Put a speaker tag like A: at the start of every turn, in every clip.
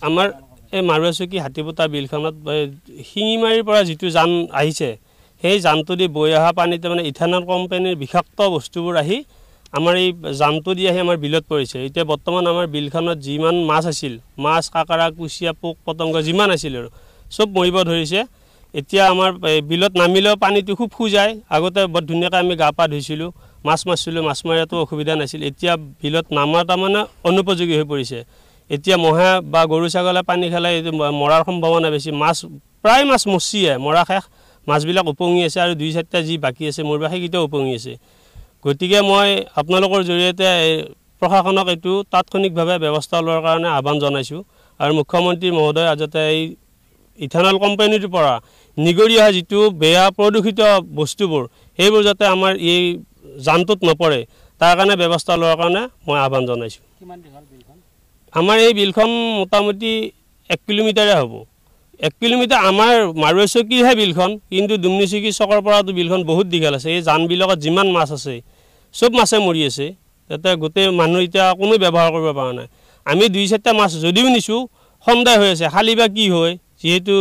A: আমাৰ এই মাৰুৱাচকী হাতীপোতা বিলখনত শিঙিমাৰীৰ পৰা যিটো জান আহিছে সেই জানটো দি বৈ অহা পানীতে মানে ইথানল কোম্পানীৰ বিষাক্ত বস্তুবোৰ আহি আমাৰ এই জানটো দি আহি আমাৰ বিলত পৰিছে। এতিয়া বৰ্তমান আমাৰ বিলখনত যিমান মাছ আছিল, মাছ, কাঁকৰা, কুচিয়া, পোক পতংগ যিমান আছিল আৰু চব মৰিব ধৰিছে। এতিয়া আমাৰ বিলত নামিলেও পানীটো খুব শুজায়। আগতে বৰ ধুনীয়াকৈ আমি গা পা ধুইছিলোঁ, মাছ মাৰিছিলোঁ, মাছ মাৰিয়াতো অসুবিধা নাছিল। এতিয়া বিলত নামাৰ তাৰমানে অনুপযোগী হৈ পৰিছে। এতিয়া মহে বা গৰু ছাগলে পানী খালে মৰাৰ সম্ভাৱনা বেছি। মাছ প্ৰায় মাছ মচিয়ে মৰা শেষ, মাছবিলাক উপঙি আছে আৰু 2-4টা যি বাকী আছে মৰিব সেইকেইটাও উপঙি আছে। গতিকে মই আপোনালোকৰ জৰিয়তে প্ৰশাসনক এইটো তাৎক্ষণিকভাৱে ব্যৱস্থা লোৱাৰ কাৰণে আহ্বান জনাইছোঁ আৰু মুখ্যমন্ত্ৰী মহোদয় যাতে এই ইথানল কোম্পানীৰ পৰা নিগৰি অহা যিটো বেয়া প্ৰদূষিত বস্তুবোৰ সেইবোৰ যাতে আমাৰ এই জানটোত নপৰে তাৰ কাৰণে ব্যৱস্থা লোৱাৰ কাৰণে মই আহ্বান জনাইছোঁ। আমাৰ এই বিলখন মোটামুটি 1 কিলোমিটাৰে হ'ব। 1 কিলোমিটাৰ আমাৰ মাৰুৱাচকীৰহে বিলখন, কিন্তু দুমনিচকী চকৰ পৰাতো বিলখন বহুত দীঘল আছে। এই জানবিলাকত যিমান মাছ আছে চব মাছে মৰি আছে। তাতে গোটেই মানুহ এতিয়া কোনো ব্যৱহাৰ কৰিব পৰা নাই। আমি 2-4টা মাছ যদিও নিছোঁ সন্দেহ হৈ আছে খালি বা কি হয়, যিহেতু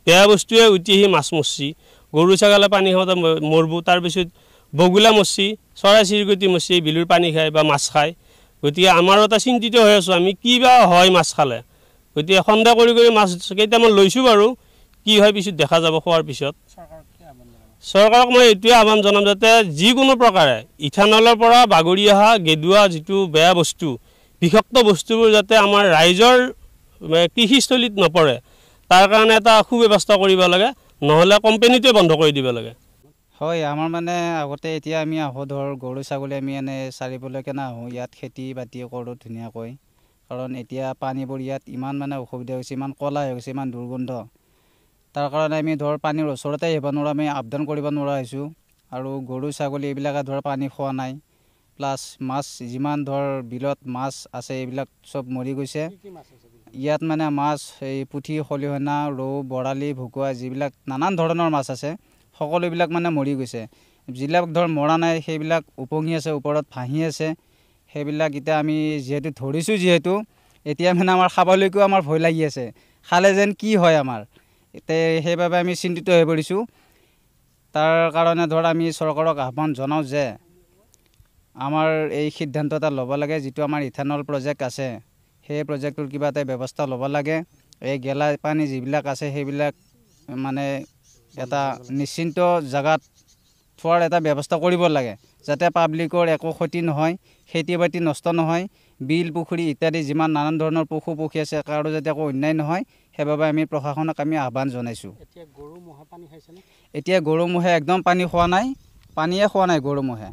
A: বেয়া বস্তুৱে উঠি আহি মাছ মৰছি, গৰু ছাগলে পানী খাওঁতে মৰব, তাৰপিছত বগুলা মৰছি, চৰাই চিৰিকটি মৰছি বিলুৰ পানী খায় বা মাছ খায়। গতিকে আমাৰো এটা চিন্তিত হৈ আছোঁ আমি কি বা হয় মাছ খালে। গতিকে সন্দেহ কৰি মাছ কেইটামান লৈছোঁ বাৰু, কি হয় পিছত দেখা যাব। খোৱাৰ পিছত চৰকাৰক মই এইটোৱে আহ্বান জনাম যাতে যিকোনো প্ৰকাৰে ইথানলৰ পৰা বাগৰি অহা গেদুৱা যিটো বেয়া বস্তু বিষাক্ত বস্তুবোৰ যাতে আমাৰ ৰাইজৰ কৃষিস্থলীত নপৰে তাৰ কাৰণে এটা সুব্যৱস্থা কৰিব লাগে, নহ'লে কোম্পানীটোৱে বন্ধ কৰি দিব লাগে।
B: হয়, আমাৰ মানে আগতে এতিয়া আমি আহোঁ ধৰ গৰু ছাগলী আমি এনে চাৰিবলৈ কেনে আহোঁ, ইয়াত খেতি বাতি কৰোঁ ধুনীয়াকৈ। কাৰণ এতিয়া পানীবোৰ ইয়াত ইমান মানে অসুবিধা হৈছে, ইমান ক'লা হৈ গৈছে, ইমান দুৰ্গন্ধ। তাৰ কাৰণে আমি ধৰ পানীৰ ওচৰতে আহিব নোৱাৰোঁ, আমি আপডাউন কৰিব নোৱাৰা হৈছোঁ। আৰু গৰু ছাগলী এইবিলাকে ধৰ পানী খোৱা নাই, প্লাছ মাছ যিমান ধৰ বিলত মাছ আছে এইবিলাক চব মৰি গৈছে। ইয়াত মানে মাছ এই পুঠি, খলিহনা, ৰৌ, বৰালি, ভকুৱা যিবিলাক নানান ধৰণৰ মাছ আছে সকলোবিলাক মানে মৰি গৈছে। যিবিলাক ধৰ মৰা নাই সেইবিলাক উপঙি আছে, ওপৰত ভাঁহি আছে। সেইবিলাক এতিয়া আমি যিহেতু ধৰিছোঁ, যিহেতু এতিয়া মানে আমাৰ খাবলৈকেও আমাৰ ভয় লাগি আছে, খালে যেন কি হয় আমাৰ। এতিয়া সেইবাবে আমি চিন্তিত হৈ পৰিছোঁ। তাৰ কাৰণে ধৰ আমি চৰকাৰক আহ্বান জনাওঁ যে আমাৰ এই সিদ্ধান্ত এটা ল'ব লাগে, যিটো আমাৰ ইথানল প্ৰজেক্ট আছে সেই প্ৰজেক্টটোৰ কিবা এটা ব্যৱস্থা ল'ব লাগে। এই গেলা পানী যিবিলাক আছে সেইবিলাক মানে এটা নিশ্চিন্ত জেগাত থোৱাৰ এটা ব্যৱস্থা কৰিব লাগে, যাতে পাব্লিকৰ একো ক্ষতি নহয়, খেতি বাতি নষ্ট নহয়, বিল পুখুৰী ইত্যাদি যিমান নানান ধৰণৰ পশু পক্ষী আছে কাৰো যাতে একো অন্যায় নহয়, সেইবাবে আমি প্ৰশাসনক আমি আহ্বান জনাইছোঁ। এতিয়া গৰু ম'হে একদম পানী খোৱা নাই, পানীয়ে খোৱা নাই গৰু ম'হে।